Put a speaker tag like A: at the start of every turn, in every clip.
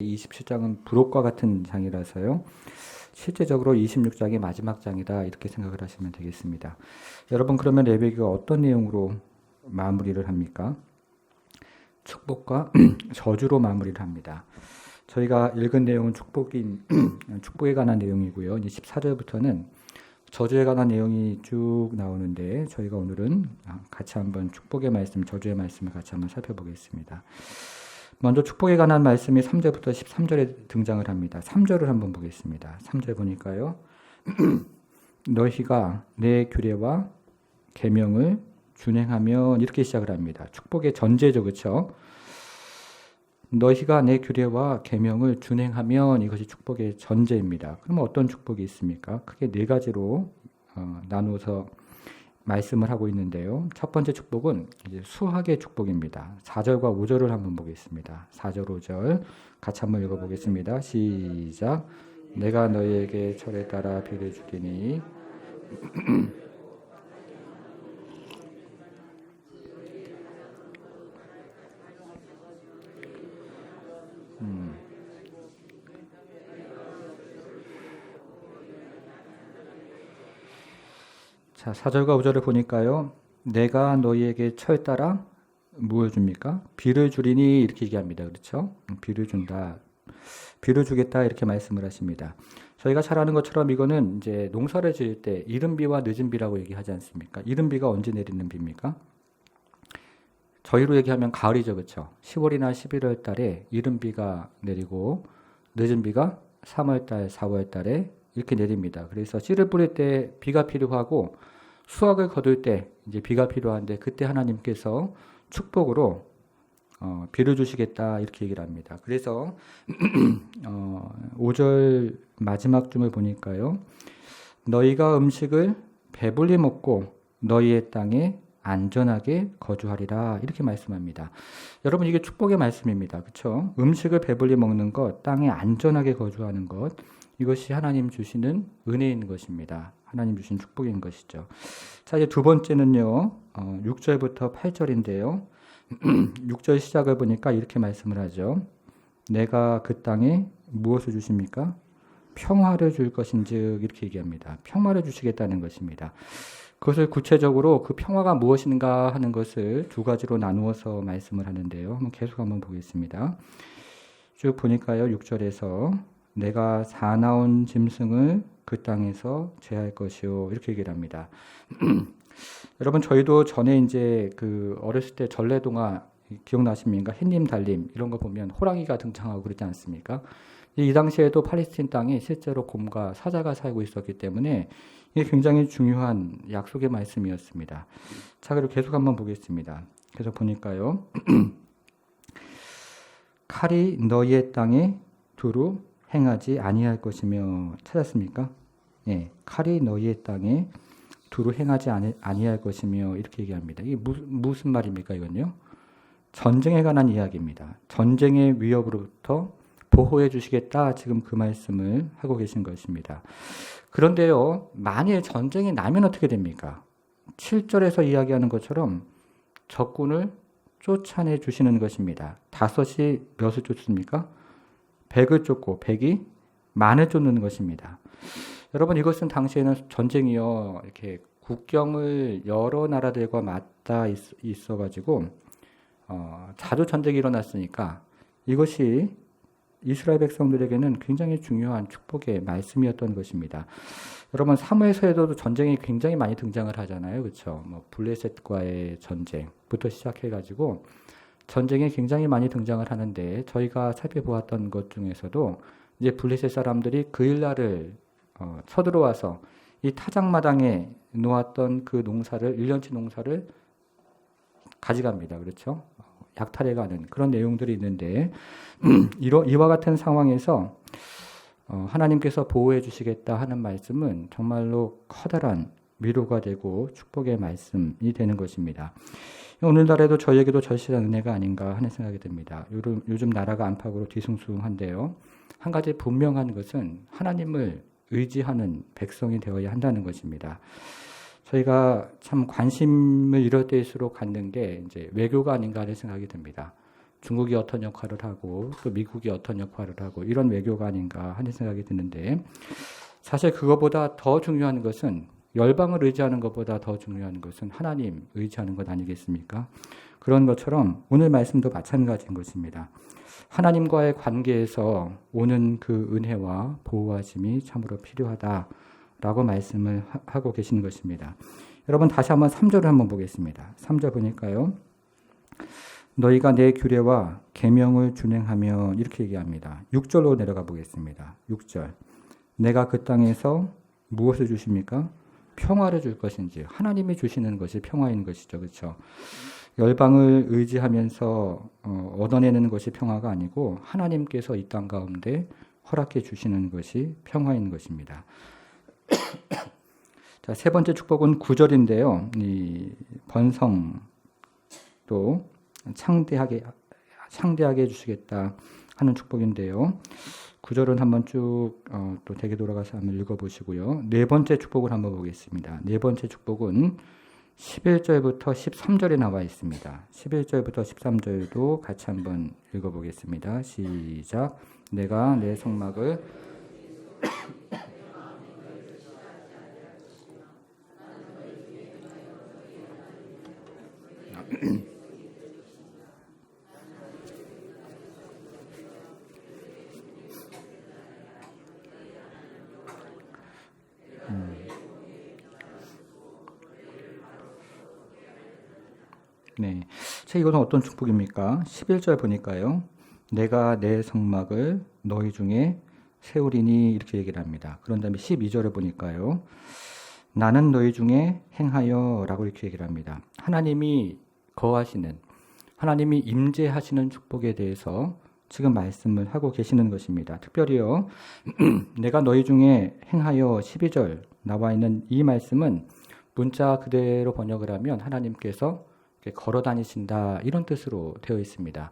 A: 27장은 부록과 같은 장이라서요. 실제적으로 26장이 마지막 장이다 이렇게 생각을 하시면 되겠습니다. 여러분 그러면 레위기가 어떤 내용으로 마무리를 합니까? 축복과 저주로 마무리를 합니다. 저희가 읽은 내용은 축복에 관한 내용이고요. 이제 14절부터는 저주에 관한 내용이 쭉 나오는데 저희가 오늘은 같이 한번 축복의 말씀, 저주의 말씀을 같이 한번 살펴보겠습니다. 먼저 축복에 관한 말씀이 3절부터 13절에 등장을 합니다. 3절을 한번 보겠습니다. 3절 보니까요. 너희가 내 규례와 계명을 준행하면 이렇게 시작을 합니다. 축복의 전제죠. 그렇죠? 너희가 내 규례와 계명을 준행하면 이것이 축복의 전제입니다. 그러면 어떤 축복이 있습니까? 크게 네 가지로 나누어서 말씀을 하고 있는데요. 첫 번째 축복은 이제 수학의 축복입니다. 4절과 5절을 한번 보겠습니다. 4절, 5절 같이 한번 읽어보겠습니다. 시작. 내가 너희에게 철에 따라 비를 주리니 자, 4절과 5절을 보니까요. 내가 너희에게 철 따라 무엇을 줍니까? 비를 주리니 이렇게 얘기합니다. 그렇죠? 비를 준다. 비를 주겠다 이렇게 말씀을 하십니다. 저희가 잘 아는 것처럼 이거는 이제 농사를 지을 때 이른 비와 늦은 비라고 얘기하지 않습니까? 이른 비가 언제 내리는 비입니까? 저희로 얘기하면 가을이죠. 그렇죠? 10월이나 11월 달에 이른 비가 내리고 늦은 비가 3월 달, 4월 달에 이렇게 내립니다. 그래서 씨를 뿌릴 때 비가 필요하고 수확을 거둘 때 이제 비가 필요한데 그때 하나님께서 축복으로 비를 주시겠다 이렇게 얘기를 합니다. 그래서 5절 마지막 쯤을 보니까요. 너희가 음식을 배불리 먹고 너희의 땅에 안전하게 거주하리라 이렇게 말씀합니다. 여러분 이게 축복의 말씀입니다. 그렇죠? 음식을 배불리 먹는 것, 땅에 안전하게 거주하는 것 이것이 하나님 주시는 은혜인 것입니다. 하나님 주신 축복인 것이죠. 자, 이제 두 번째는요. 6절부터 8절인데요. 6절 시작을 보니까 이렇게 말씀을 하죠. 내가 그 땅에 무엇을 주십니까? 평화를 줄 것인즉 이렇게 얘기합니다. 평화를 주시겠다는 것입니다. 그것을 구체적으로 그 평화가 무엇인가 하는 것을 두 가지로 나누어서 말씀을 하는데요. 계속 한번 보겠습니다. 쭉 보니까요. 6절에서 내가 사나운 짐승을 그 땅에서 제할 것이요 이렇게 얘기를 합니다. 여러분 저희도 전에 이제 그 어렸을 때 전래동화 기억나십니까? 햇님 달님 이런 거 보면 호랑이가 등장하고 그러지 않습니까? 이 당시에도 팔레스틴 땅에 실제로 곰과 사자가 살고 있었기 때문에 이게 굉장히 중요한 약속의 말씀이었습니다. 자, 그리고 계속 한번 보겠습니다. 계속 보니까요. 칼이 너희의 땅에 두루 행하지 아니할 것이며 찾았습니까? 예, 칼이 너희의 땅에 두루 행하지 아니할 것이며 이렇게 얘기합니다. 이게 무슨 말입니까? 이건요. 전쟁에 관한 이야기입니다. 전쟁의 위협으로부터 보호해 주시겠다. 지금 그 말씀을 하고 계신 것입니다. 그런데요. 만일 전쟁이 나면 어떻게 됩니까? 7절에서 이야기하는 것처럼 적군을 쫓아내 주시는 것입니다. 5이 몇을 쫓습니까? 100을 쫓고 100이 만을 쫓는 것입니다. 여러분 이것은 당시에는 전쟁이요. 이렇게 국경을 여러 나라들과 맞닿아 있어가지고 자주 전쟁이 일어났으니까 이것이 이스라엘 백성들에게는 굉장히 중요한 축복의 말씀이었던 것입니다. 여러분 사무엘서에도 전쟁이 굉장히 많이 등장을 하잖아요, 그렇죠? 뭐 블레셋과의 전쟁부터 시작해가지고 전쟁이 굉장히 많이 등장을 하는데 저희가 살펴보았던 것 중에서도 이제 블레셋 사람들이 그 일날을 쳐들어와서 이 타작마당에 놓았던 그 농사를 1년치 농사를 가져갑니다, 그렇죠? 약탈해가는 그런 내용들이 있는데 이와 같은 상황에서 하나님께서 보호해 주시겠다 하는 말씀은 정말로 커다란 위로가 되고 축복의 말씀이 되는 것입니다. 오늘날에도 저희에게도 절실한 은혜가 아닌가 하는 생각이 듭니다. 요즘 나라가 안팎으로 뒤숭숭한데요. 한 가지 분명한 것은 하나님을 의지하는 백성이 되어야 한다는 것입니다. 저희가 참 관심을 이럴 때일수록 갖는 게 이제 외교가 아닌가 하는 생각이 듭니다. 중국이 어떤 역할을 하고 또 미국이 어떤 역할을 하고 이런 외교가 아닌가 하는 생각이 드는데 사실 그것보다 더 중요한 것은 열방을 의지하는 것보다 더 중요한 것은 하나님 의지하는 것 아니겠습니까? 그런 것처럼 오늘 말씀도 마찬가지인 것입니다. 하나님과의 관계에서 오는 그 은혜와 보호하심이 참으로 필요하다라고 말씀을 하고 계시는 것입니다. 여러분 다시 한번 3절을 한번 보겠습니다. 3절 보니까요. 너희가 내 규례와 계명을 준행하며 이렇게 얘기합니다. 6절로 내려가 보겠습니다. 6절. 내가 그 땅에서 무엇을 주십니까? 평화를 줄 것인지. 하나님이 주시는 것이 평화인 것이죠. 그렇죠? 열방을 의지하면서 얻어내는 것이 평화가 아니고 하나님께서 이 땅 가운데 허락해 주시는 것이 평화인 것입니다. 자, 세 번째 축복은 9절인데요. 이 번성 또 창대하게 해주시겠다 하는 축복인데요. 9절은 한번 쭉 또 대개 돌아가서 한번 읽어보시고요. 네 번째 축복을 한번 보겠습니다. 네 번째 축복은 11절부터 13절에 나와 있습니다. 11절부터 13절도 같이 한번 읽어보겠습니다. 시작. 내가 내 성막을 네. 자, 이것은 어떤 축복입니까? 11절 보니까요. 내가 내 성막을 너희 중에 세우리니 이렇게 얘기를 합니다. 그런 다음에 12절을 보니까요. 나는 너희 중에 행하여 라고 이렇게 얘기를 합니다. 하나님이 거하시는, 하나님이 임재하시는 축복에 대해서 지금 말씀을 하고 계시는 것입니다. 특별히요. 내가 너희 중에 행하여 12절 나와 있는 이 말씀은 문자 그대로 번역을 하면 하나님께서 걸어 다니신다 이런 뜻으로 되어 있습니다.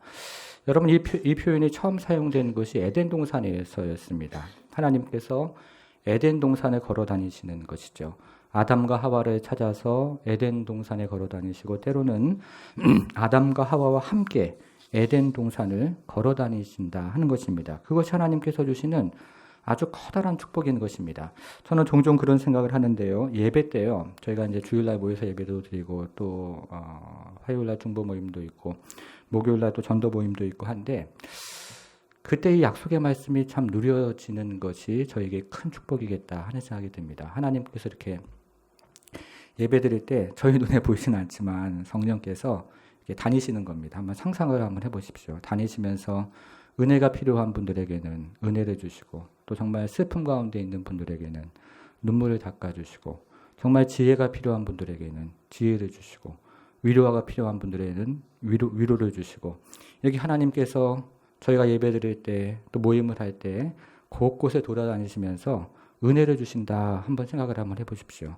A: 여러분 이 표현이 처음 사용된 것이 에덴 동산에서였습니다. 하나님께서 에덴 동산에 걸어 다니시는 것이죠. 아담과 하와를 찾아서 에덴 동산에 걸어 다니시고 때로는 아담과 하와와 함께 에덴 동산을 걸어 다니신다 하는 것입니다. 그것이 하나님께서 주시는 아주 커다란 축복인 것입니다. 저는 종종 그런 생각을 하는데요. 예배 때요. 저희가 이제 주일날 모여서 예배도 드리고 또 화요일날 중보 모임도 있고 목요일날 또 전도 모임도 있고 한데 그때 이 약속의 말씀이 참 누려지는 것이 저에게 큰 축복이겠다 하는 생각이 듭니다. 하나님께서 이렇게 예배 드릴 때 저희 눈에 보이지는 않지만 성령께서 이렇게 다니시는 겁니다. 한번 상상을 한번 해보십시오. 다니시면서 은혜가 필요한 분들에게는 은혜를 주시고 또 정말 슬픔 가운데 있는 분들에게는 눈물을 닦아주시고 정말 지혜가 필요한 분들에게는 지혜를 주시고 위로가 필요한 분들에게는 위로를 주시고 여기 하나님께서 저희가 예배 드릴 때 또 모임을 할 때 곳곳에 돌아다니시면서 은혜를 주신다 한번 생각을 한번 해보십시오.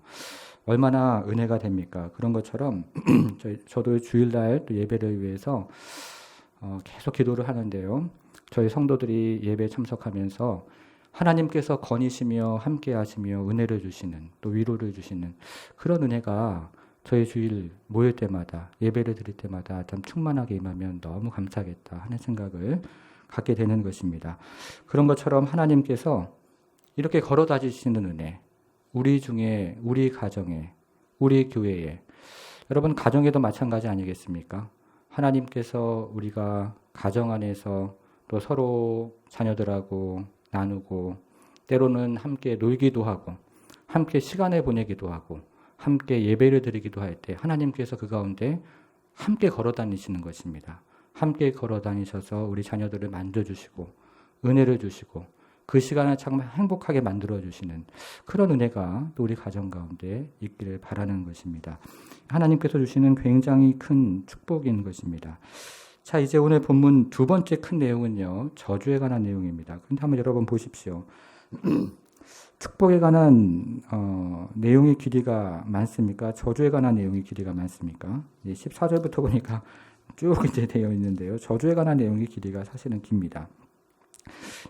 A: 얼마나 은혜가 됩니까? 그런 것처럼 저도 주일날 또 예배를 위해서 계속 기도를 하는데요. 저희 성도들이 예배에 참석하면서 하나님께서 거니시며 함께 하시며 은혜를 주시는 또 위로를 주시는 그런 은혜가 저희 주일 모일 때마다 예배를 드릴 때마다 참 충만하게 임하면 너무 감사하겠다 하는 생각을 갖게 되는 것입니다. 그런 것처럼 하나님께서 이렇게 걸어 다니시는 은혜 우리 중에 우리 가정에 우리 교회에 여러분 가정에도 마찬가지 아니겠습니까? 하나님께서 우리가 가정 안에서 또 서로 자녀들하고 나누고 때로는 함께 놀기도 하고 함께 시간을 보내기도 하고 함께 예배를 드리기도 할 때 하나님께서 그 가운데 함께 걸어 다니시는 것입니다. 함께 걸어 다니셔서 우리 자녀들을 만져주시고 은혜를 주시고 그 시간을 정말 행복하게 만들어주시는 그런 은혜가 또 우리 가정 가운데 있기를 바라는 것입니다. 하나님께서 주시는 굉장히 큰 축복인 것입니다. 자, 이제 오늘 본문 두 번째 큰 내용은요. 저주에 관한 내용입니다. 그런데 한번 여러분 보십시오. 축복에 관한 내용의 길이가 많습니까? 저주에 관한 내용의 길이가 많습니까? 14절부터 보니까 쭉 이제 되어 있는데요. 저주에 관한 내용의 길이가 사실은 깁니다.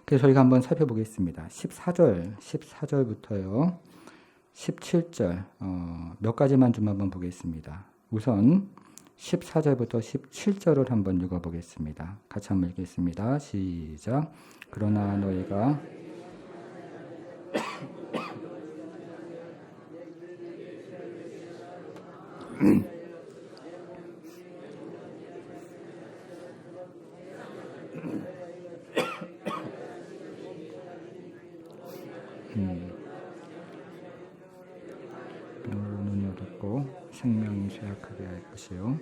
A: 그래서 저희가 한번 살펴보겠습니다. 14절부터요. 17절 몇 가지만 좀 한번 보겠습니다. 우선 14절부터 17절을 한번 읽어보겠습니다. 같이 한번 읽겠습니다. 시작. 그러나 너희가 눈이 어둡고 생명이 쇠약하게 할 것이요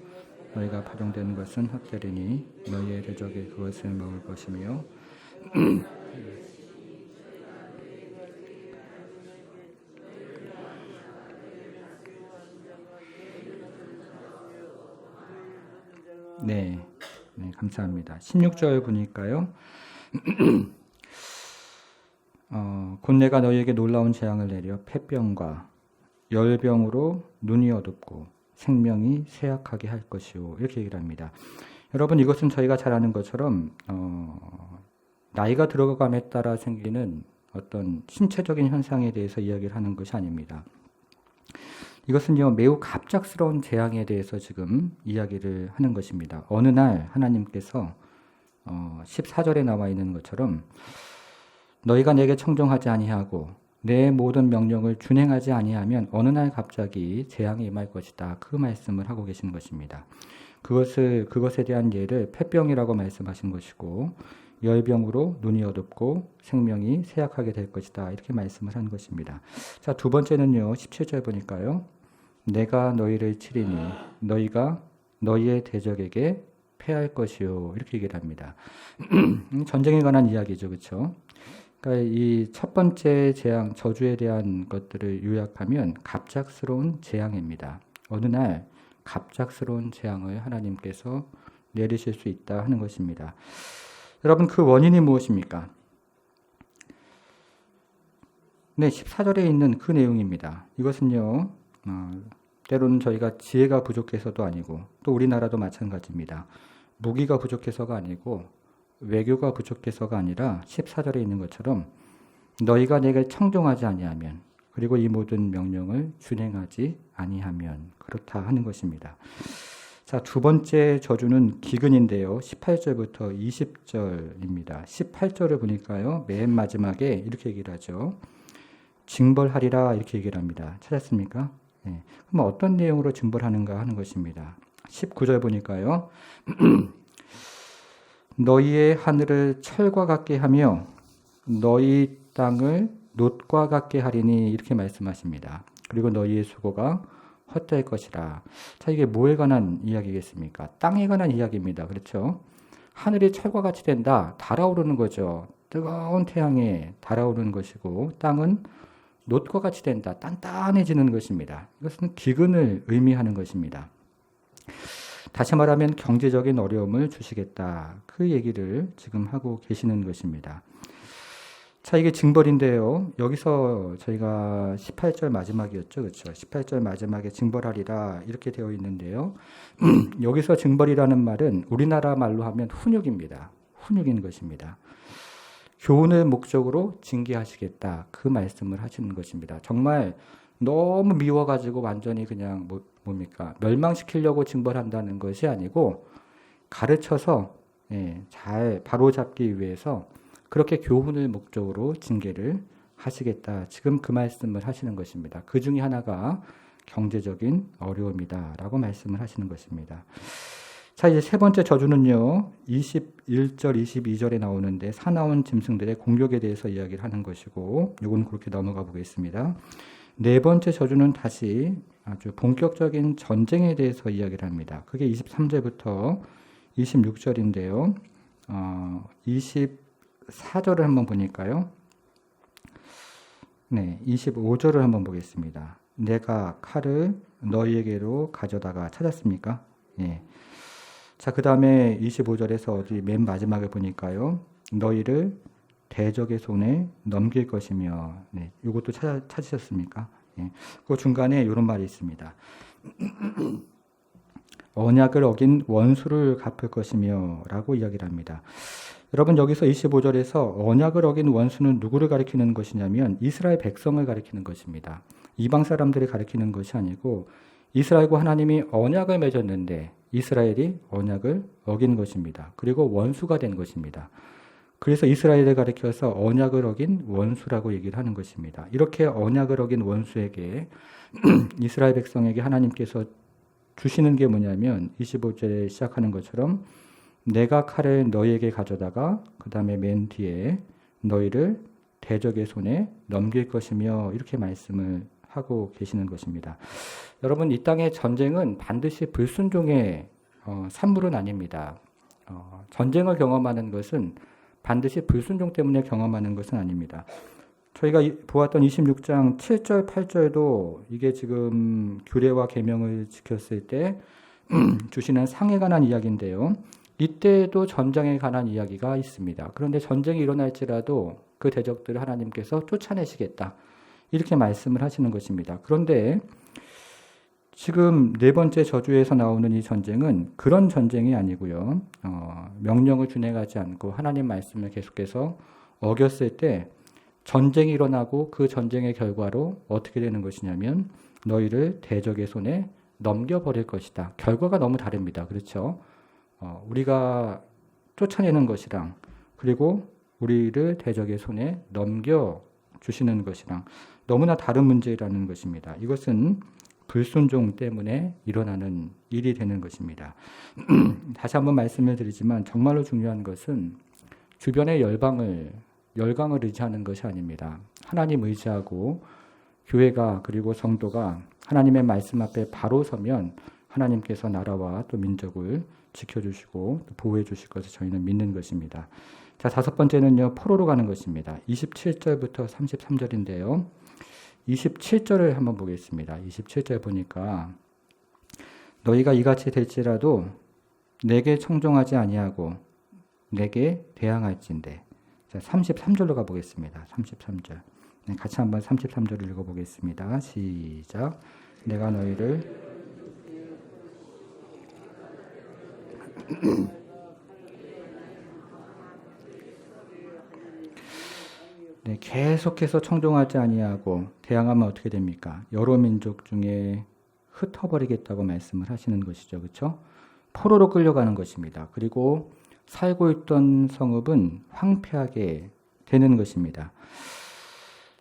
A: 너희가 파종되는 것은 헛되리니 너희의 대적이 그것을 먹을 것이며 네, 감사합니다. 16절 보니까요. 곧 내가 너희에게 놀라운 재앙을 내려 폐병과 열병으로 눈이 어둡고 생명이 쇠약하게 할 것이요 이렇게 얘기를 합니다. 여러분 이것은 저희가 잘 아는 것처럼 나이가 들어감에 따라 생기는 어떤 신체적인 현상에 대해서 이야기를 하는 것이 아닙니다. 이것은요 매우 갑작스러운 재앙에 대해서 지금 이야기를 하는 것입니다. 어느 날 하나님께서 14절에 나와 있는 것처럼 너희가 내게 청종하지 아니하고 내 모든 명령을 준행하지 아니하면 어느 날 갑자기 재앙이 임할 것이다. 그 말씀을 하고 계신 것입니다. 그것에 대한 예를 폐병이라고 말씀하신 것이고 열병으로 눈이 어둡고 생명이 쇠약하게 될 것이다. 이렇게 말씀을 한 것입니다. 자, 두 번째는요. 17절 보니까요. 내가 너희를 치리니 너희가 너희의 대적에게 패할 것이요. 이렇게 얘기를 합니다. 전쟁에 관한 이야기죠. 그렇죠? 그러니까 이 첫 번째 재앙, 저주에 대한 것들을 요약하면 갑작스러운 재앙입니다. 어느 날 갑작스러운 재앙을 하나님께서 내리실 수 있다 하는 것입니다. 여러분 그 원인이 무엇입니까? 네, 14절에 있는 그 내용입니다. 이것은요. 때로는 저희가 지혜가 부족해서도 아니고 또 우리나라도 마찬가지입니다. 무기가 부족해서가 아니고 외교가 부족해서가 아니라 14절에 있는 것처럼 너희가 내게 청종하지 아니하면 그리고 이 모든 명령을 준행하지 아니하면 그렇다 하는 것입니다. 자, 두 번째 저주는 기근인데요. 18절부터 20절입니다. 18절을 보니까요. 맨 마지막에 이렇게 얘기를 하죠. 징벌하리라 이렇게 얘기를 합니다. 찾았습니까? 네. 그럼 어떤 내용으로 징벌하는가 하는 것입니다. 19절 보니까요. 너희의 하늘을 철과 같게 하며 너희 땅을 놋과 같게 하리니 이렇게 말씀하십니다. 그리고 너희의 수고가 헛될 것이라. 자, 이게 뭐에 관한 이야기겠습니까? 땅에 관한 이야기입니다. 그렇죠? 하늘이 철과 같이 된다. 달아오르는 거죠. 뜨거운 태양에 달아오르는 것이고 땅은 놋과 같이 된다. 단단해지는 것입니다. 이것은 기근을 의미하는 것입니다. 다시 말하면 경제적인 어려움을 주시겠다. 그 얘기를 지금 하고 계시는 것입니다. 자, 이게 징벌인데요. 여기서 저희가 18절 마지막이었죠. 그렇죠? 18절 마지막에 징벌하리라 이렇게 되어 있는데요. 여기서 징벌이라는 말은 우리나라 말로 하면 훈육입니다. 훈육인 것입니다. 교훈을 목적으로 징계하시겠다. 그 말씀을 하시는 것입니다. 정말 너무 미워가지고 완전히 그냥 뭡니까? 멸망시키려고 징벌한다는 것이 아니고 가르쳐서 잘 바로잡기 위해서 그렇게 교훈을 목적으로 징계를 하시겠다. 지금 그 말씀을 하시는 것입니다. 그 중에 하나가 경제적인 어려움이다라고 말씀을 하시는 것입니다. 자, 이제 세 번째 저주는요. 21절, 22절에 나오는데 사나운 짐승들의 공격에 대해서 이야기를 하는 것이고 이건 그렇게 넘어가 보겠습니다. 네 번째 저주는 다시 아주 본격적인 전쟁에 대해서 이야기를 합니다. 그게 23절부터 26절인데요. 24절을 한번 보니까요. 네, 25절을 한번 보겠습니다. 내가 칼을 너희에게로 가져다가 찾았습니까? 예. 자, 그 다음에 25절에서 어디 맨 마지막에 보니까요. 너희를 대적의 손에 넘길 것이며, 네, 이것도 찾으셨습니까? 예. 그 중간에 이런 말이 있습니다. 언약을 어긴 원수를 갚을 것이며 라고 이야기를 합니다. 여러분 여기서 25절에서 언약을 어긴 원수는 누구를 가리키는 것이냐면 이스라엘 백성을 가리키는 것입니다. 이방 사람들이 가리키는 것이 아니고 이스라엘과 하나님이 언약을 맺었는데 이스라엘이 언약을 어긴 것입니다. 그리고 원수가 된 것입니다. 그래서 이스라엘을 가리켜서 언약을 어긴 원수라고 얘기를 하는 것입니다. 이렇게 언약을 어긴 원수에게 이스라엘 백성에게 하나님께서 주시는 게 뭐냐면 25절에 시작하는 것처럼 내가 칼을 너희에게 가져다가 그 다음에 맨 뒤에 너희를 대적의 손에 넘길 것이며 이렇게 말씀을 하고 계시는 것입니다. 여러분, 이 땅의 전쟁은 반드시 불순종의 산물은 아닙니다. 전쟁을 경험하는 것은 반드시 불순종 때문에 경험하는 것은 아닙니다. 저희가 보았던 26장 7절, 8절도 이게 지금 규례와 계명을 지켰을 때 주시는 상에 관한 이야기인데요. 이때에도 전쟁에 관한 이야기가 있습니다. 그런데 전쟁이 일어날지라도 그 대적들을 하나님께서 쫓아내시겠다. 이렇게 말씀을 하시는 것입니다. 그런데 지금 네 번째 저주에서 나오는 이 전쟁은 그런 전쟁이 아니고요. 명령을 준행하지 않고 하나님 말씀을 계속해서 어겼을 때 전쟁이 일어나고 그 전쟁의 결과로 어떻게 되는 것이냐면 너희를 대적의 손에 넘겨버릴 것이다. 결과가 너무 다릅니다. 그렇죠? 우리가 쫓아내는 것이랑 그리고 우리를 대적의 손에 넘겨주시는 것이랑 너무나 다른 문제라는 것입니다. 이것은 불순종 때문에 일어나는 일이 되는 것입니다. 다시 한번 말씀을 드리지만 정말로 중요한 것은 주변의 열강을 의지하는 것이 아닙니다. 하나님 의지하고 교회가 그리고 성도가 하나님의 말씀 앞에 바로 서면 하나님께서 나라와 또 민족을 지켜주시고 또 보호해 주실 것을 저희는 믿는 것입니다. 자, 다섯 번째는요, 포로로 가는 것입니다. 27절부터 33절인데요. 27절을 한번 보겠습니다. 27절 보니까 너희가 이같이 될지라도 내게 청종하지 아니하고 내게 대항할진대. 자, 33절로 가보겠습니다. 33절. 네, 같이 한번 33절을 읽어보겠습니다. 시작. 내가 너희를 네, 계속해서 청종하지 아니하고 대항하면 어떻게 됩니까? 여러 민족 중에 흩어버리겠다고 말씀을 하시는 것이죠. 그렇죠? 포로로 끌려가는 것입니다. 그리고 살고 있던 성읍은 황폐하게 되는 것입니다.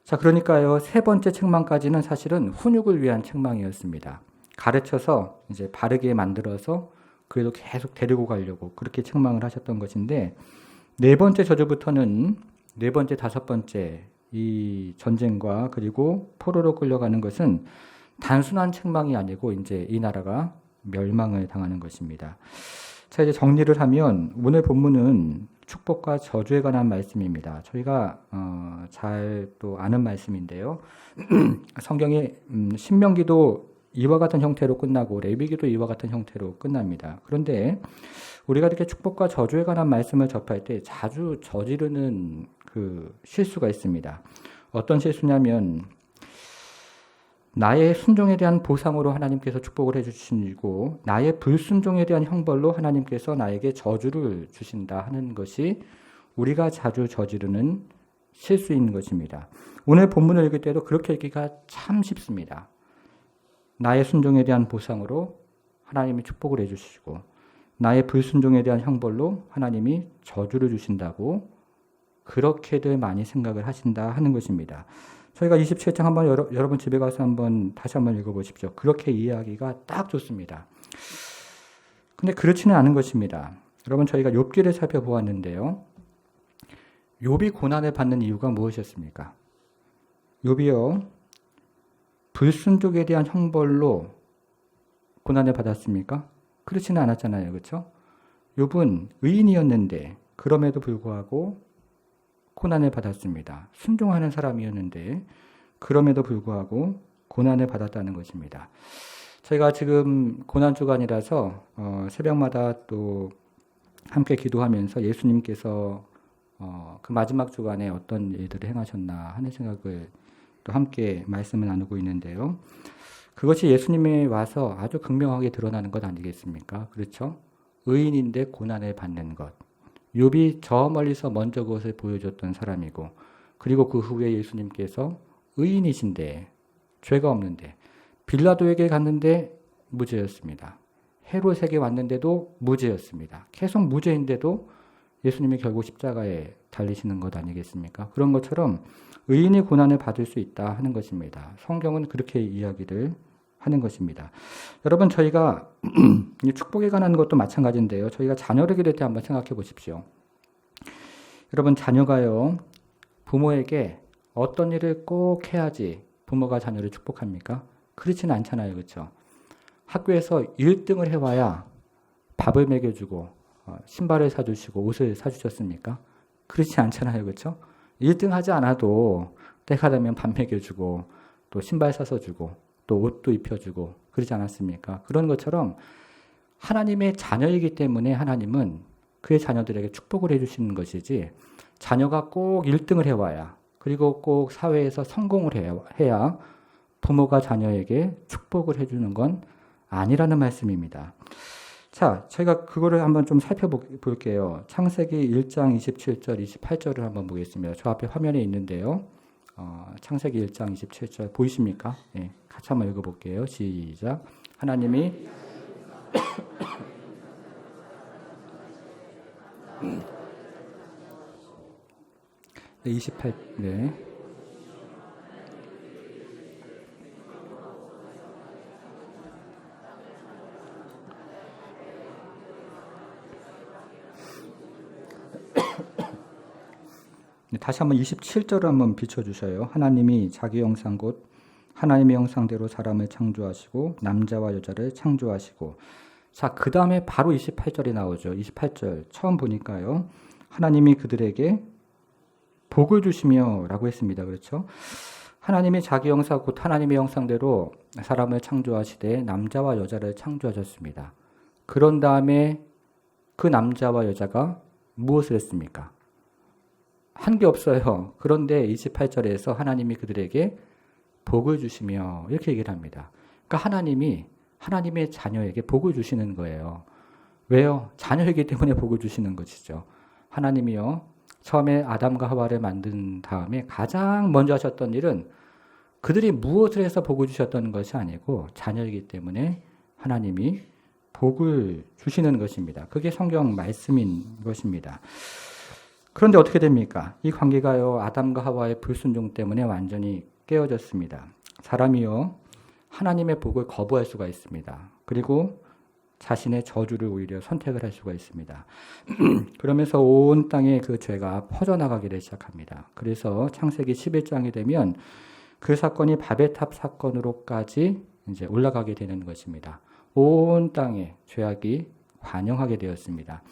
A: 자, 그러니까요, 세 번째 책망까지는 사실은 훈육을 위한 책망이었습니다. 가르쳐서 이제 바르게 만들어서 그래도 계속 데리고 가려고 그렇게 책망을 하셨던 것인데, 네 번째 저주부터는 네 번째, 다섯 번째 이 전쟁과 그리고 포로로 끌려가는 것은 단순한 책망이 아니고 이제 이 나라가 멸망을 당하는 것입니다. 자, 이제 정리를 하면 오늘 본문은 축복과 저주에 관한 말씀입니다. 저희가 잘 또 아는 말씀인데요. 성경에 신명기도 이와 같은 형태로 끝나고 레위기도 이와 같은 형태로 끝납니다. 그런데 우리가 이렇게 축복과 저주에 관한 말씀을 접할 때 자주 저지르는 그 실수가 있습니다. 어떤 실수냐면 나의 순종에 대한 보상으로 하나님께서 축복을 해주시고 나의 불순종에 대한 형벌로 하나님께서 나에게 저주를 주신다 하는 것이 우리가 자주 저지르는 실수인 것입니다. 오늘 본문을 읽을 때도 그렇게 읽기가 참 쉽습니다. 나의 순종에 대한 보상으로 하나님이 축복을 해주시고 나의 불순종에 대한 형벌로 하나님이 저주를 주신다고 그렇게들 많이 생각을 하신다 하는 것입니다. 저희가 27장 한번 여러분 집에 가서 다시 한번 읽어보십시오. 그렇게 이해하기가 딱 좋습니다. 근데 그렇지는 않은 것입니다. 여러분, 저희가 욥기를 살펴보았는데요. 욥이 고난을 받는 이유가 무엇이었습니까? 욥이요, 불순종에 대한 형벌로 고난을 받았습니까? 그렇지는 않았잖아요. 그렇죠? 욥은 의인이었는데 그럼에도 불구하고 고난을 받았습니다. 순종하는 사람이었는데 그럼에도 불구하고 고난을 받았다는 것입니다. 저희가 지금 고난주간이라서 새벽마다 또 함께 기도하면서 예수님께서 그 마지막 주간에 어떤 일들을 행하셨나 하는 생각을 또 함께 말씀을 나누고 있는데요. 그것이 예수님이 와서 아주 극명하게 드러나는 것 아니겠습니까? 그렇죠? 의인인데 고난을 받는 것. 욥이 저 멀리서 먼저 그것을 보여줬던 사람이고, 그리고 그 후에 예수님께서 의인이신데 죄가 없는데 빌라도에게 갔는데 무죄였습니다. 헤롯에게 왔는데도 무죄였습니다. 계속 무죄인데도 예수님이 결국 십자가에 달리시는 것 아니겠습니까? 그런 것처럼 의인이 고난을 받을 수 있다 하는 것입니다. 성경은 그렇게 이야기를 하는 것입니다. 여러분, 저희가 축복에 관한 것도 마찬가지인데요. 저희가 자녀를 기를 때 한번 생각해 보십시오. 여러분, 자녀가요, 부모에게 어떤 일을 꼭 해야지 부모가 자녀를 축복합니까? 그렇지는 않잖아요. 그렇죠? 학교에서 1등을 해와야 밥을 먹여주고 신발을 사주시고 옷을 사주셨습니까? 그렇지 않잖아요. 그렇죠? 1등 하지 않아도 때가 되면 밥 먹여주고 또 신발 사서 주고 또 옷도 입혀주고 그러지 않았습니까? 그런 것처럼 하나님의 자녀이기 때문에 하나님은 그의 자녀들에게 축복을 해주시는 것이지, 자녀가 꼭 1등을 해와야, 그리고 꼭 사회에서 성공을 해야 부모가 자녀에게 축복을 해주는 건 아니라는 말씀입니다. 자, 저희가 그거를 한번 좀 살펴볼게요. 창세기 1장 27절, 28절을 한번 보겠습니다. 저 앞에 화면에 있는데요. 창세기 1장 27절 보이십니까? 네, 같이 한번 읽어볼게요. 시작. 하나님이 28, 네. 다시 한번 27절을 한번 비춰주셔요. 하나님이 자기 형상 곧 하나님의 형상대로 사람을 창조하시고 남자와 여자를 창조하시고. 자, 그 다음에 바로 28절이 나오죠. 28절 처음 보니까요. 하나님이 그들에게 복을 주시며 라고 했습니다. 그렇죠? 하나님이 자기 형상 곧 하나님의 형상대로 사람을 창조하시되 남자와 여자를 창조하셨습니다. 그런 다음에 그 남자와 여자가 무엇을 했습니까? 한 게 없어요. 그런데 28절에서 하나님이 그들에게 복을 주시며 이렇게 얘기를 합니다. 그러니까 하나님이 하나님의 자녀에게 복을 주시는 거예요. 왜요? 자녀이기 때문에 복을 주시는 것이죠. 하나님이요, 처음에 아담과 하와를 만든 다음에 가장 먼저 하셨던 일은 그들이 무엇을 해서 복을 주셨던 것이 아니고 자녀이기 때문에 하나님이 복을 주시는 것입니다. 그게 성경 말씀인 것입니다. 그런데 어떻게 됩니까? 이 관계가요, 아담과 하와의 불순종 때문에 완전히 깨어졌습니다. 사람이요, 하나님의 복을 거부할 수가 있습니다. 그리고 자신의 저주를 오히려 선택을 할 수가 있습니다. 그러면서 온 땅에 그 죄가 퍼져나가기를 시작합니다. 그래서 창세기 11장이 되면 그 사건이 바벨탑 사건으로까지 이제 올라가게 되는 것입니다. 온 땅에 죄악이 관영하게 되었습니다.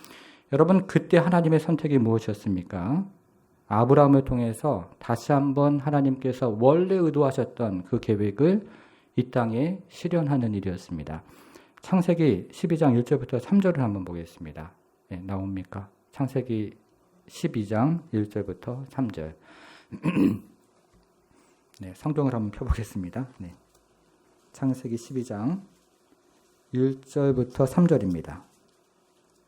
A: 여러분, 그때 하나님의 선택이 무엇이었습니까? 아브라함을 통해서 다시 한번 하나님께서 원래 의도하셨던 그 계획을 이 땅에 실현하는 일이었습니다. 창세기 12장 1절부터 3절을 한번 보겠습니다. 네, 나옵니까? 창세기 12장 1절부터 3절. 네, 성경을 한번 펴보겠습니다. 네. 창세기 12장 1절부터 3절입니다.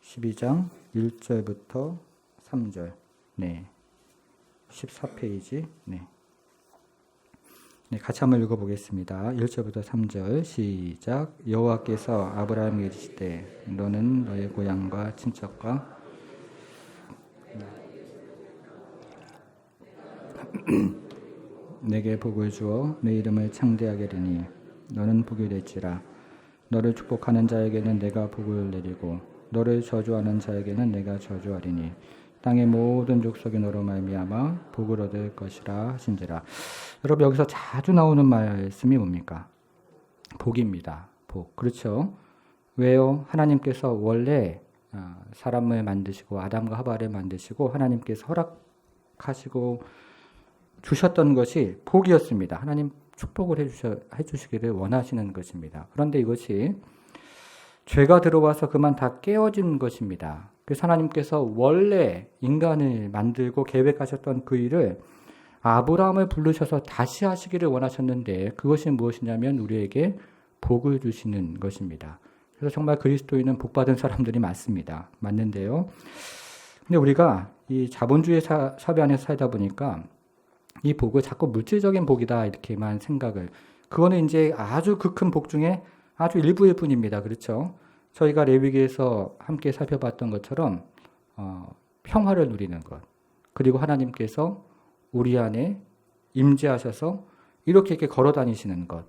A: 12장 1절부터 3절. 네. 14페이지. 네. 네, 같이 한번 읽어보겠습니다. 1절부터 3절 시작. 여호와께서 아브라함에게 이르시되 너는 너의 고향과 친척과 내게 복을 주어 내 이름을 창대하게 되니 너는 복이 될지라. 너를 축복하는 자에게는 내가 복을 내리고 너를 저주하는 자에게는 내가 저주하리니 땅의 모든 족속이 너로 말미암아 복을 얻을 것이라 하신지라. 여러분, 여기서 자주 나오는 말씀이 뭡니까? 복입니다. 복. 그렇죠? 왜요? 하나님께서 원래 사람을 만드시고 아담과 하와를 만드시고 하나님께서 허락하시고 주셨던 것이 복이었습니다. 하나님 축복을 해주시기를 원하시는 것입니다. 그런데 이것이 죄가 들어와서 그만 다 깨어진 것입니다. 그래서 하나님께서 원래 인간을 만들고 계획하셨던 그 일을 아브라함을 부르셔서 다시 하시기를 원하셨는데 그것이 무엇이냐면 우리에게 복을 주시는 것입니다. 그래서 정말 그리스도인은 복받은 사람들이 많습니다. 맞는데요. 근데 우리가 이 자본주의 사회 안에서 살다 보니까 이 복을 자꾸 물질적인 복이다 이렇게만 생각을, 그거는 이제 아주 그 큰 복 중에 아주 일부일 뿐입니다. 그렇죠? 저희가 레위기에서 함께 살펴봤던 것처럼 평화를 누리는 것, 그리고 하나님께서 우리 안에 임재하셔서 이렇게 걸어 다니시는 것,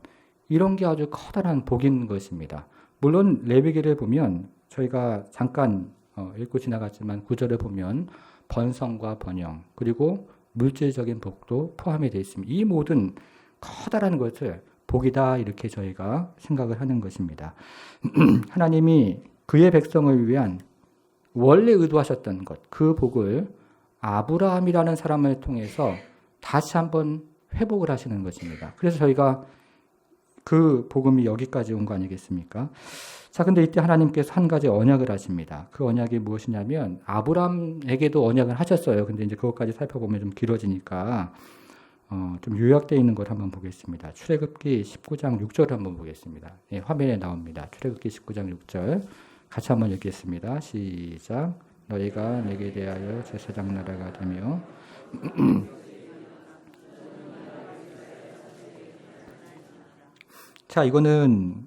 A: 이런 게 아주 커다란 복인 것입니다. 물론 레위기를 보면 저희가 잠깐 읽고 지나갔지만 구절을 보면 번성과 번영, 그리고 물질적인 복도 포함이 되어 있습니다. 이 모든 커다란 것을 복이다, 이렇게 저희가 생각을 하는 것입니다. 하나님이 그의 백성을 위한 원래 의도하셨던 것, 그 복을 아브라함이라는 사람을 통해서 다시 한번 회복을 하시는 것입니다. 그래서 저희가 그 복음이 여기까지 온 거 아니겠습니까? 자, 근데 이때 하나님께서 한 가지 언약을 하십니다. 그 언약이 무엇이냐면 아브라함에게도 언약을 하셨어요. 근데 이제 그것까지 살펴보면 좀 길어지니까 좀 요약되어 있는 걸 한번 보겠습니다. 출애굽기 19장 6절을 한번 보겠습니다. 예, 화면에 나옵니다. 출애굽기 19장 6절 같이 한번 읽겠습니다. 시작. 너희가 내게 대하여 제사장 나라가 되며 자, 이거는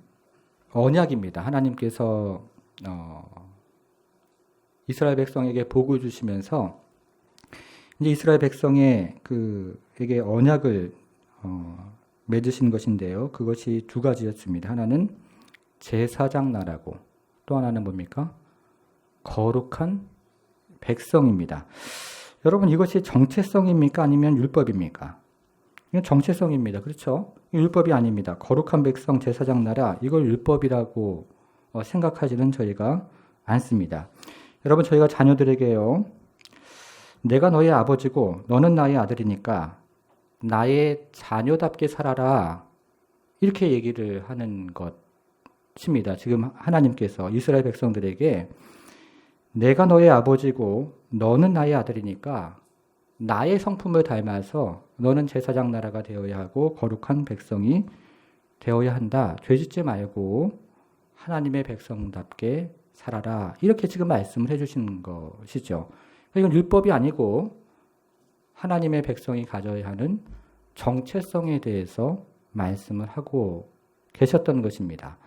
A: 언약입니다. 하나님께서 이스라엘 백성에게 복을 주시면서 이제 이스라엘 백성에게 언약을 맺으신 것인데요. 그것이 두 가지였습니다. 하나는 제사장 나라고, 또 하나는 뭡니까? 거룩한 백성입니다. 여러분, 이것이 정체성입니까? 아니면 율법입니까? 이건 정체성입니다. 그렇죠? 율법이 아닙니다. 거룩한 백성, 제사장 나라, 이걸 율법이라고 생각하지는 저희가 않습니다. 여러분, 저희가 자녀들에게요, 내가 너의 아버지고 너는 나의 아들이니까 나의 자녀답게 살아라, 이렇게 얘기를 하는 것입니다. 지금 하나님께서 이스라엘 백성들에게 내가 너의 아버지고 너는 나의 아들이니까 나의 성품을 닮아서 너는 제사장 나라가 되어야 하고 거룩한 백성이 되어야 한다. 죄짓지 말고 하나님의 백성답게 살아라. 이렇게 지금 말씀을 해주시는 것이죠. 이건 율법이 아니고 하나님의 백성이 가져야 하는 정체성에 대해서 말씀을 하고 계셨던 것입니다.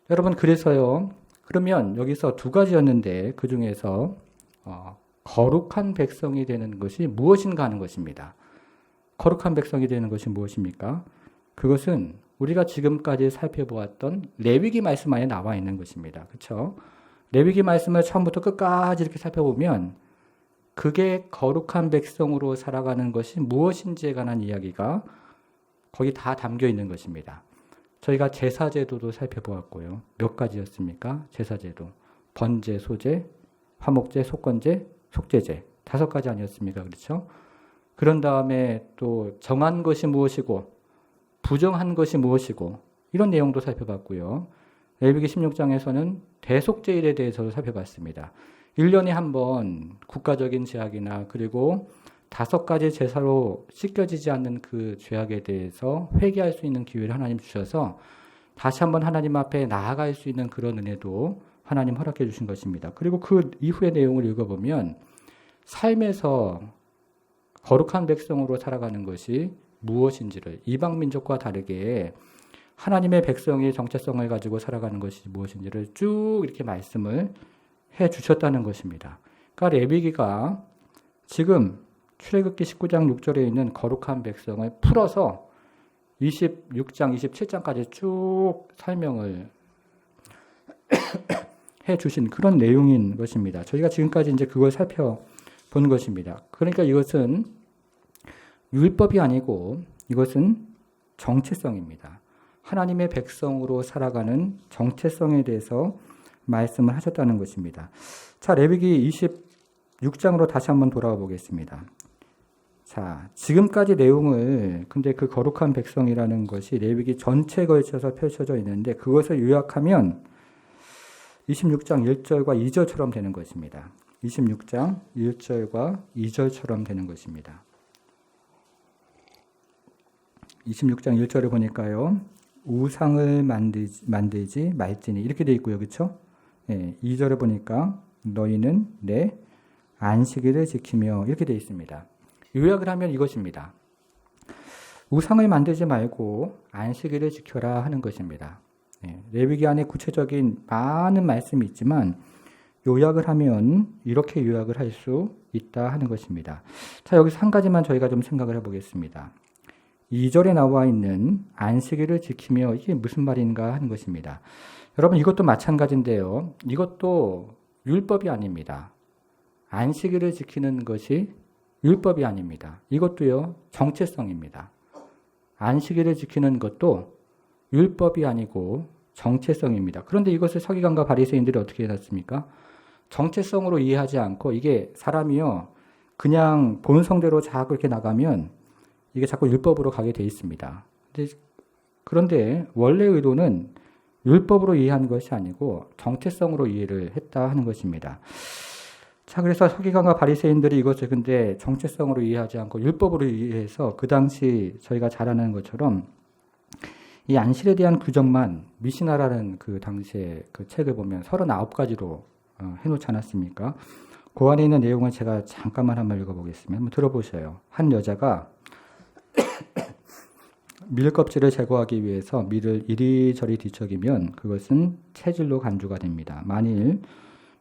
A: 여러분, 그래서요, 그러면 여기서 두 가지였는데 그 중에서 거룩한 백성이 되는 것이 무엇인가 하는 것입니다. 거룩한 백성이 되는 것이 무엇입니까? 그것은 우리가 지금까지 살펴보았던 레위기 말씀 안에 나와 있는 것입니다. 그렇죠? 레위기 말씀을 처음부터 끝까지 이렇게 살펴보면 그게 거룩한 백성으로 살아가는 것이 무엇인지에 관한 이야기가 거기 다 담겨 있는 것입니다. 저희가 제사제도도 살펴보았고요. 몇 가지였습니까? 제사제도. 번제, 소제, 화목제, 속건제, 속죄제. 5가지 아니었습니까? 그렇죠? 그런 다음에 또 정한 것이 무엇이고 부정한 것이 무엇이고 이런 내용도 살펴봤고요. 레위기 16장에서는 대속죄일에 대해서도 살펴봤습니다. 1년에 한 번 국가적인 죄악이나 그리고 5가지 제사로 씻겨지지 않는 그 죄악에 대해서 회개할 수 있는 기회를 하나님 주셔서 다시 한번 하나님 앞에 나아갈 수 있는 그런 은혜도 하나님 허락해 주신 것입니다. 그리고 그 이후의 내용을 읽어보면 삶에서 거룩한 백성으로 살아가는 것이 무엇인지를 이방 민족과 다르게 하나님의 백성의 정체성을 가지고 살아가는 것이 무엇인지를 쭉 이렇게 말씀을 해 주셨다는 것입니다. 그러니까 레위기가 지금 출애굽기 19장 6절에 있는 거룩한 백성을 풀어서 26장, 27장까지 쭉 설명을 해 주신 그런 내용인 것입니다. 저희가 지금까지 이제 그걸 살펴본 것입니다. 그러니까 이것은 율법이 아니고 이것은 정체성입니다. 하나님의 백성으로 살아가는 정체성에 대해서 말씀을 하셨다는 것입니다. 자, 레위기 26장으로 다시 한번 돌아와 보겠습니다. 자, 지금까지 내용을, 근데 그 거룩한 백성이라는 것이 레위기 전체에 걸쳐서 펼쳐져 있는데 그것을 요약하면 26장 1절과 2절처럼 되는 것입니다. 26장 1절과 2절처럼 되는 것입니다. 26장 1절을 보니까요. 우상을 만들지 말지니 이렇게 되어 있고요. 그렇죠? 네, 2절을 보니까 너희는 내 안식일을 지키며 이렇게 되어 있습니다. 요약을 하면 이것입니다. 우상을 만들지 말고 안식일을 지켜라 하는 것입니다. 레위기 안에 구체적인 많은 말씀이 있지만 요약을 하면 이렇게 요약을 할 수 있다 하는 것입니다. 자, 여기서 한 가지만 저희가 좀 생각을 해보겠습니다. 2절에 나와 있는 안식일을 지키며 이게 무슨 말인가 하는 것입니다. 여러분 이것도 마찬가지인데요. 이것도 율법이 아닙니다. 안식일을 지키는 것이 율법이 아닙니다. 이것도요, 정체성입니다. 안식일을 지키는 것도 율법이 아니고 정체성입니다. 그런데 이것을 서기관과 바리새인들이 어떻게 해놨습니까? 정체성으로 이해하지 않고 이게 사람이요, 그냥 본성대로 자꾸 이렇게 나가면 이게 자꾸 율법으로 가게 돼 있습니다. 그런데 원래 의도는 율법으로 이해한 것이 아니고 정체성으로 이해를 했다 하는 것입니다. 자, 그래서 서기관과 바리새인들이 이것을 근데 정체성으로 이해하지 않고 율법으로 이해해서 그 당시 저희가 잘 아는 것처럼 이 안식일에 대한 규정만 미시나라는 그 당시에 그 책을 보면 39가지로 해놓지 않았습니까? 그 안에 있는 내용을 제가 잠깐만 한번 읽어보겠습니다. 한번 들어보셔요. 한 여자가 밀 껍질을 제거하기 위해서 밀을 이리저리 뒤척이면 그것은 체질로 간주가 됩니다. 만일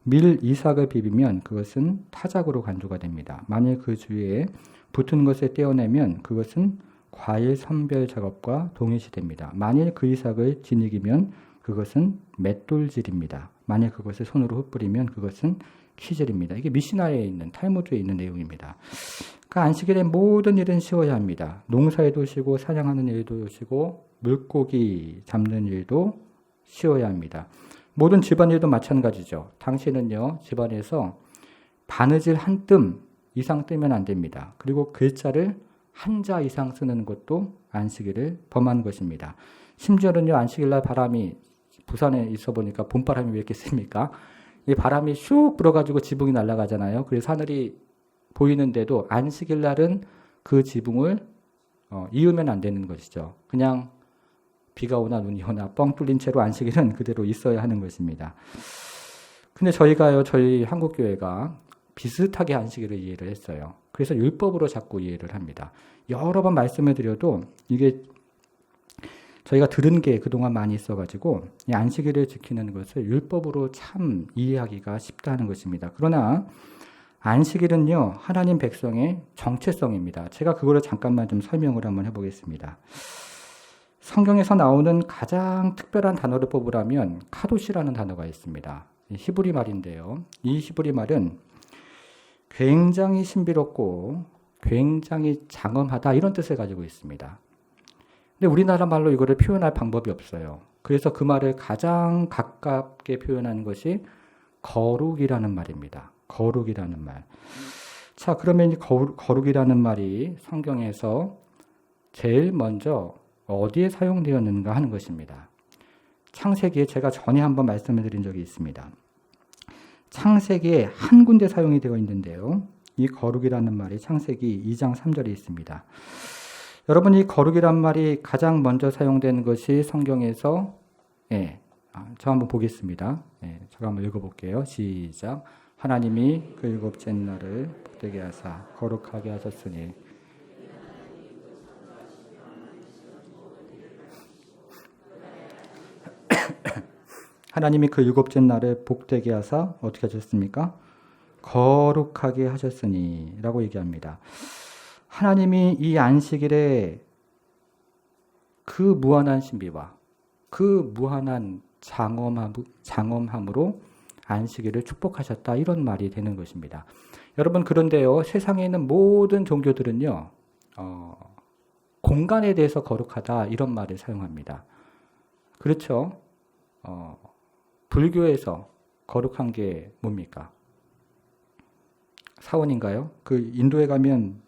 A: 밀 이삭을 비비면 그것은 타작으로 간주가 됩니다. 만일 그 주위에 붙은 것을 떼어내면 그것은 과일 선별 작업과 동일시됩니다. 만일 그 이삭을 지니기면 그것은 맷돌질입니다. 만일 그것을 손으로 흩뿌리면 그것은 키질입니다. 이게 미시나에 있는 탈무드에 있는 내용입니다. 그러니까 안식일의 모든 일은 쉬어야 합니다. 농사에도 쉬고 사냥하는 일도 쉬고 물고기 잡는 일도 쉬어야 합니다. 모든 집안일도 마찬가지죠. 당신은요, 집안에서 바느질 한 뜸 이상 뜨면 안 됩니다. 그리고 글자를 한자 이상 쓰는 것도 안식일을 범한 것입니다. 심지어는요, 안식일날 바람이, 부산에 있어 보니까 봄바람이 왜 이렇게 셉니까? 이 바람이 슉 불어가지고 지붕이 날아가잖아요. 그래서 하늘이 보이는데도 안식일날은 그 지붕을 이으면 안 되는 것이죠. 그냥 비가 오나 눈이 오나 뻥 뚫린 채로 안식일은 그대로 있어야 하는 것입니다. 근데 저희가요, 저희 한국교회가 비슷하게 안식일을 이해를 했어요. 그래서 율법으로 자꾸 이해를 합니다. 여러 번 말씀을 드려도 이게 저희가 들은 게 그동안 많이 있어가지고 이 안식일을 지키는 것을 율법으로 참 이해하기가 쉽다는 것입니다. 그러나 안식일은요, 하나님 백성의 정체성입니다. 제가 그거를 잠깐만 좀 설명을 한번 해보겠습니다. 성경에서 나오는 가장 특별한 단어를 뽑으라면 카도시라는 단어가 있습니다. 히브리 말인데요. 이 히브리 말은 굉장히 신비롭고 굉장히 장엄하다 이런 뜻을 가지고 있습니다. 근데 우리나라 말로 이거를 표현할 방법이 없어요. 그래서 그 말을 가장 가깝게 표현하는 것이 거룩이라는 말입니다. 거룩이라는 말. 자, 그러면 이 거룩이라는 말이 성경에서 제일 먼저 어디에 사용되었는가 하는 것입니다. 창세기에 제가 전에 한번 말씀을 드린 적이 있습니다. 창세기에 한 군데 사용이 되어 있는데요. 이 거룩이라는 말이 창세기 2장 3절에 있습니다. 여러분, 이 거룩이란 말이 가장 먼저 사용된 것이 성경에서, 저 한번 보겠습니다. 제가 한번 읽어볼게요. 시작. 하나님이 그 일곱째 날을 복되게 하사 거룩하게 하셨으니 하나님이 그 일곱째 날을 복되게 하사 어떻게 하셨습니까? 거룩하게 하셨으니 라고 얘기합니다. 하나님이 이 안식일에 그 무한한 신비와 그 무한한 장엄함으로 안식일을 축복하셨다 이런 말이 되는 것입니다. 여러분, 그런데요, 세상에 있는 모든 종교들은요, 공간에 대해서 거룩하다 이런 말을 사용합니다. 그렇죠? 불교에서 거룩한 게 뭡니까? 사원인가요? 그 인도에 가면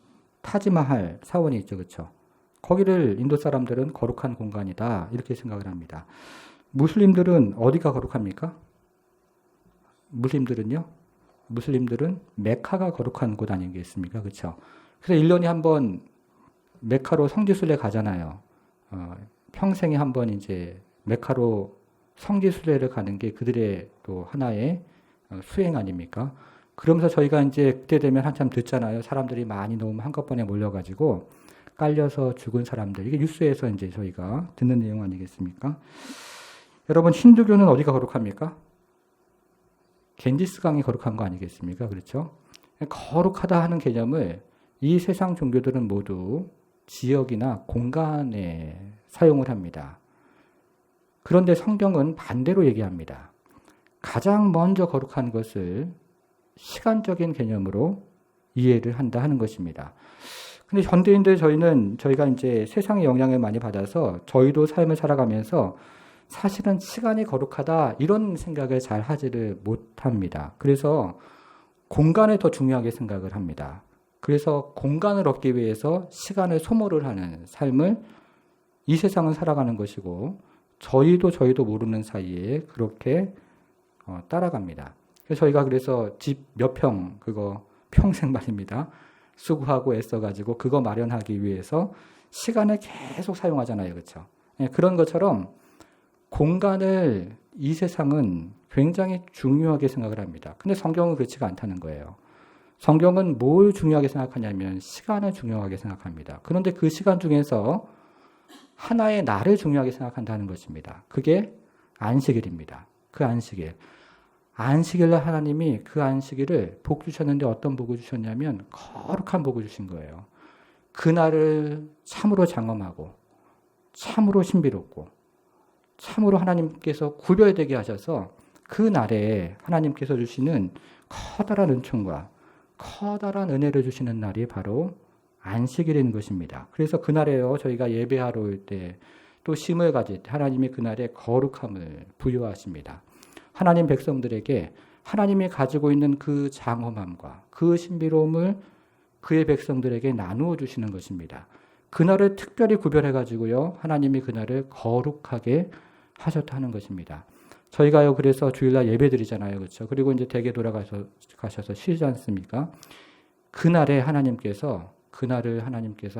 A: 타지마할 사원이 있죠, 그렇죠? 거기를 인도 사람들은 거룩한 공간이다 이렇게 생각을 합니다. 무슬림들은 어디가 거룩합니까? 무슬림들은 메카가 거룩한 곳 아니겠습니까? 그렇죠? 그래서 1년에 한 번 메카로 성지순례 가잖아요. 평생에 한 번 이제 메카로 성지순례를 가는 게 그들의 또 하나의 수행 아닙니까? 그러면서 저희가 이제 그때 되면 한참 듣잖아요. 사람들이 많이 너무 한꺼번에 몰려가지고 깔려서 죽은 사람들. 이게 뉴스에서 이제 저희가 듣는 내용 아니겠습니까? 여러분 힌두교는 어디가 거룩합니까? 겐지스강이 거룩한 거 아니겠습니까? 그렇죠? 거룩하다 하는 개념을 이 세상 종교들은 모두 지역이나 공간에 사용을 합니다. 그런데 성경은 반대로 얘기합니다. 가장 먼저 거룩한 것을 시간적인 개념으로 이해를 한다 하는 것입니다. 근데 현대인들 저희가 이제 세상의 영향을 많이 받아서 저희도 삶을 살아가면서 사실은 시간이 거룩하다 이런 생각을 잘 하지를 못합니다. 그래서 공간을 더 중요하게 생각을 합니다. 그래서 공간을 얻기 위해서 시간을 소모를 하는 삶을 이 세상은 살아가는 것이고 저희도 모르는 사이에 그렇게 따라갑니다. 그래서 저희가 그래서 집 몇 평 그거 평생 말입니다. 수고하고 애써가지고 그거 마련하기 위해서 시간을 계속 사용하잖아요. 그렇죠? 그런 것처럼 공간을 이 세상은 굉장히 중요하게 생각을 합니다. 근데 성경은 그렇지가 않다는 거예요. 성경은 뭘 중요하게 생각하냐면 시간을 중요하게 생각합니다. 그런데 그 시간 중에서 하나의 날을 중요하게 생각한다는 것입니다. 그게 안식일입니다. 그 안식일. 안식일날 하나님이 그 안식일을 복 주셨는데 어떤 복을 주셨냐면 거룩한 복을 주신 거예요. 그날을 참으로 장엄하고 참으로 신비롭고 참으로 하나님께서 구별되게 하셔서 그 날에 하나님께서 주시는 커다란 은총과 커다란 은혜를 주시는 날이 바로 안식일인 것입니다. 그래서 그날에요 저희가 예배하러 올 때 또 심을 가질 때 하나님이 그날에 거룩함을 부여하십니다. 하나님 백성들에게 하나님이 가지고 있는 그 장엄함과 그 신비로움을 그의 백성들에게 나누어 주시는 것입니다. 그날을 특별히 구별해 가지고요 하나님이 그날을 거룩하게 하셨다는 것입니다. 저희가요 그래서 주일날 예배 드리잖아요, 그렇죠? 그리고 이제 댁에 가셔서 쉬지 않습니까? 그날에 하나님께서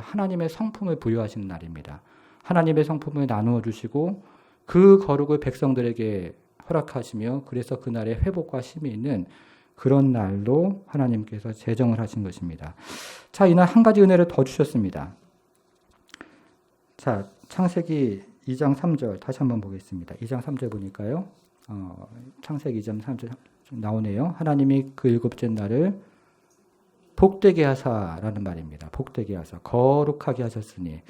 A: 하나님의 성품을 부여하시는 날입니다. 하나님의 성품을 나누어 주시고 그 거룩을 백성들에게 허락하시며 그래서 그날에 회복과 쉼이 있는 그런 날로 하나님께서 제정을 하신 것입니다. 자, 이날 한 가지 은혜를 더 주셨습니다. 자, 창세기 2장 3절 다시 한번 보겠습니다. 2장 3절 보니까요. 창세기 2장 3절 나오네요. 하나님이 그 일곱째 날을 복되게 하사라는 말입니다. 복되게 하사. 거룩하게 하셨으니.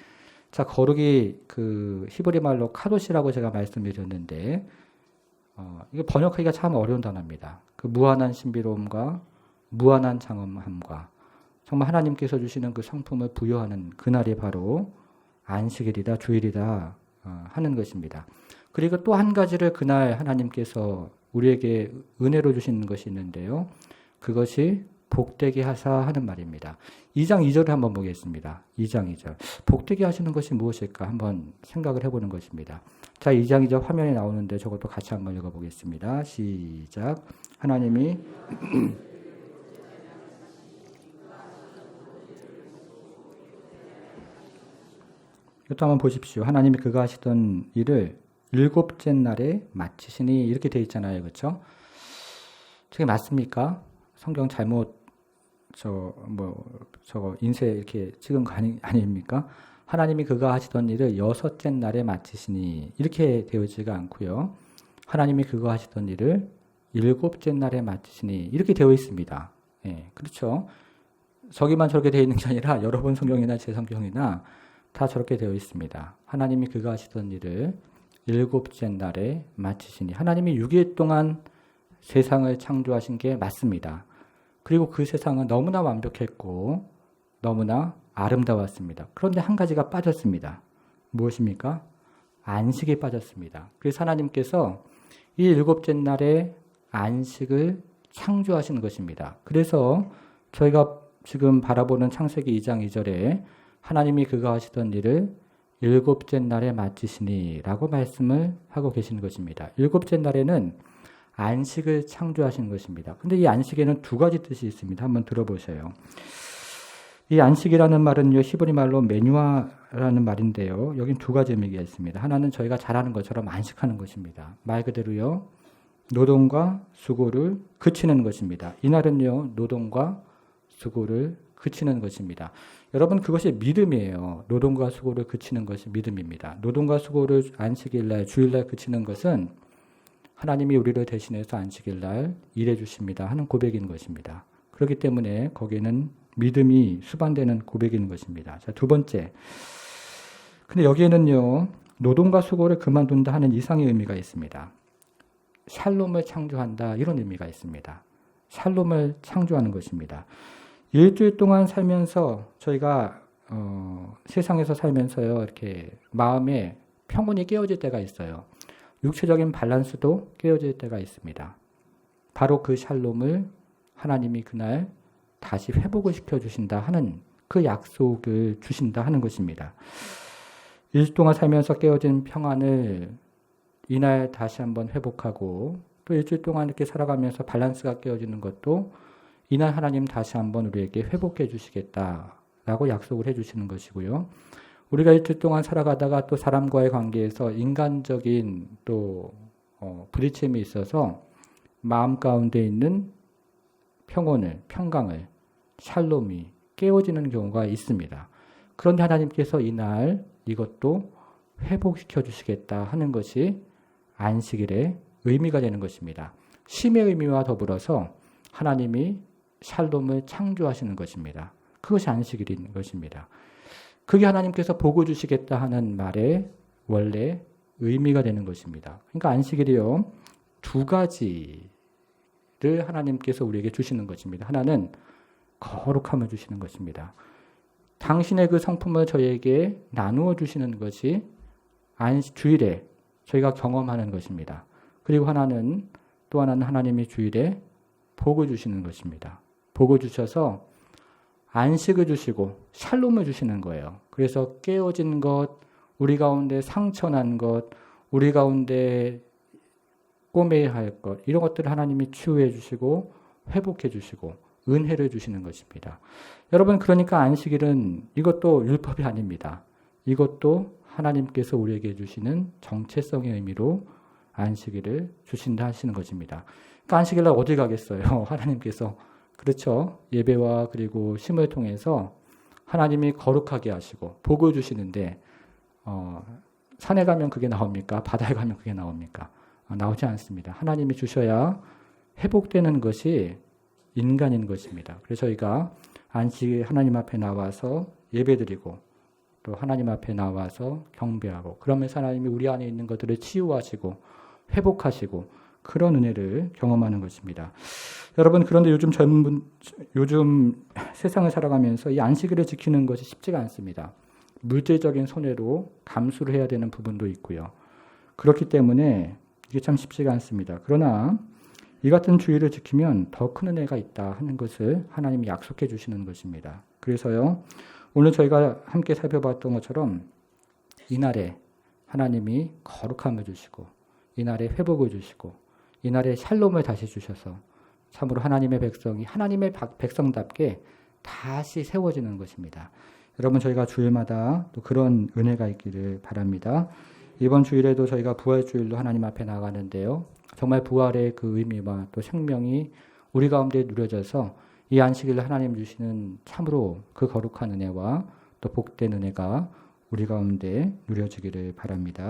A: 자, 거룩이 그 히브리 말로 카도시라고 제가 말씀드렸는데 이거 번역하기가 참 어려운 단어입니다. 그 무한한 신비로움과 무한한 장엄함과 정말 하나님께서 주시는 그 성품을 부여하는 그날이 바로 안식일이다, 주일이다 하는 것입니다. 그리고 또 한 가지를 그날 하나님께서 우리에게 은혜로 주시는 것이 있는데요. 그것이 복되게 하사 하는 말입니다. 2장 2절을 한번 보겠습니다. 2장 2절. 복되게 하시는 것이 무엇일까 한번 생각을 해보는 것입니다. 자, 2장 2절 화면에 나오는데 저것도 같이 한번 읽어보겠습니다. 시작. 하나님이 이것도 한번 보십시오. 하나님이 그가 하시던 일을 일곱째 날에 마치시니 이렇게 되어 있잖아요. 그렇죠? 저게 맞습니까? 성경 잘못 저거 인쇄 이렇게 찍은 거 아닙니까? 하나님이 그가 하시던 일을 여섯째 날에 마치시니 이렇게 되어지가 않고요. 하나님이 그가 하시던 일을 일곱째 날에 마치시니 이렇게 되어 있습니다. 예, 그렇죠? 저기만 저렇게 되어 있는 게 아니라 여러분 성경이나 제 성경이나 다 저렇게 되어 있습니다. 하나님이 그가 하시던 일을 일곱째 날에 마치시니 하나님이 6일 동안 세상을 창조하신 게 맞습니다. 그리고 그 세상은 너무나 완벽했고 너무나 아름다웠습니다. 그런데 한 가지가 빠졌습니다. 무엇입니까? 안식이 빠졌습니다. 그래서 하나님께서 이 일곱째 날에 안식을 창조하신 것입니다. 그래서 저희가 지금 바라보는 창세기 2장 2절에 하나님이 그가 하시던 일을 일곱째 날에 마치시니 라고 말씀을 하고 계시는 것입니다. 일곱째 날에는 안식을 창조하신 것입니다. 근데 이 안식에는 두 가지 뜻이 있습니다. 한번 들어보세요. 이 안식이라는 말은요, 히브리 말로 메뉴아라는 말인데요. 여긴 두 가지 의미가 있습니다. 하나는 저희가 잘 아는 것처럼 안식하는 것입니다. 말 그대로요, 노동과 수고를 그치는 것입니다. 이날은요, 노동과 수고를 그치는 것입니다. 여러분 그것이 믿음이에요. 노동과 수고를 그치는 것이 믿음입니다. 노동과 수고를 안식일날, 주일날 그치는 것은 하나님이 우리를 대신해서 안식일날 일해 주십니다 하는 고백인 것입니다. 그렇기 때문에 거기에는 믿음이 수반되는 고백인 것입니다. 자, 두 번째. 근데 여기에는요, 노동과 수고를 그만둔다 하는 이상의 의미가 있습니다. 샬롬을 창조한다 이런 의미가 있습니다. 샬롬을 창조하는 것입니다. 일주일 동안 살면서 저희가 세상에서 살면서요 이렇게 마음에 평온이 깨어질 때가 있어요. 육체적인 밸런스도 깨어질 때가 있습니다. 바로 그 샬롬을 하나님이 그날 다시 회복을 시켜주신다 하는 그 약속을 주신다 하는 것입니다. 일주일 동안 살면서 깨어진 평안을 이날 다시 한번 회복하고 또 일주일 동안 이렇게 살아가면서 밸런스가 깨어지는 것도 이날 하나님 다시 한번 우리에게 회복해 주시겠다라고 약속을 해 주시는 것이고요. 우리가 일주일 동안 살아가다가 또 사람과의 관계에서 인간적인 또 부딪힘이 있어서 마음 가운데 있는 평온을, 평강을, 샬롬이 깨어지는 경우가 있습니다. 그런데 하나님께서 이날 이것도 회복시켜 주시겠다 하는 것이 안식일의 의미가 되는 것입니다. 쉼의 의미와 더불어서 하나님이 샬롬을 창조하시는 것입니다. 그것이 안식일인 것입니다. 그게 하나님께서 복을 주시겠다 하는 말의 원래 의미가 되는 것입니다. 그러니까 안식일이요, 두 가지를 하나님께서 우리에게 주시는 것입니다. 하나는 거룩함을 주시는 것입니다. 당신의 그 성품을 저희에게 나누어 주시는 것이 주일에 저희가 경험하는 것입니다. 그리고 또 하나는 하나님이 주일에 복을 주시는 것입니다. 복을 주셔서 안식을 주시고 샬롬을 주시는 거예요. 그래서 깨어진 것, 우리 가운데 상처난 것, 우리 가운데 꼬매야 할 것, 이런 것들을 하나님이 치유해 주시고 회복해 주시고 은혜를 주시는 것입니다. 여러분, 그러니까 안식일은 이것도 율법이 아닙니다. 이것도 하나님께서 우리에게 주시는 정체성의 의미로 안식일을 주신다 하시는 것입니다. 그러니까 안식일날 어디 가겠어요? 하나님께서. 그렇죠. 예배와 그리고 쉼을 통해서 하나님이 거룩하게 하시고 복을 주시는데 산에 가면 그게 나옵니까? 바다에 가면 그게 나옵니까? 나오지 않습니다. 하나님이 주셔야 회복되는 것이 인간인 것입니다. 그래서 저희가 안식일 하나님 앞에 나와서 예배드리고 또 하나님 앞에 나와서 경배하고 그러면서 하나님이 우리 안에 있는 것들을 치유하시고 회복하시고 그런 은혜를 경험하는 것입니다. 여러분, 그런데 요즘 세상을 살아가면서 이 안식일을 지키는 것이 쉽지가 않습니다. 물질적인 손해로 감수를 해야 되는 부분도 있고요. 그렇기 때문에 이게 참 쉽지가 않습니다. 그러나 이 같은 주의를 지키면 더 큰 은혜가 있다 하는 것을 하나님이 약속해 주시는 것입니다. 그래서요, 오늘 저희가 함께 살펴봤던 것처럼 이날에 하나님이 거룩함을 주시고 이날에 회복을 주시고 이날에 샬롬을 다시 주셔서 참으로 하나님의 백성이 하나님의 백성답게 다시 세워지는 것입니다. 여러분, 저희가 주일마다 또 그런 은혜가 있기를 바랍니다. 이번 주일에도 저희가 부활주일로 하나님 앞에 나가는데요. 정말 부활의 그 의미와 또 생명이 우리 가운데 누려져서 이 안식일을 하나님 주시는 참으로 그 거룩한 은혜와 또 복된 은혜가 우리 가운데 누려지기를 바랍니다.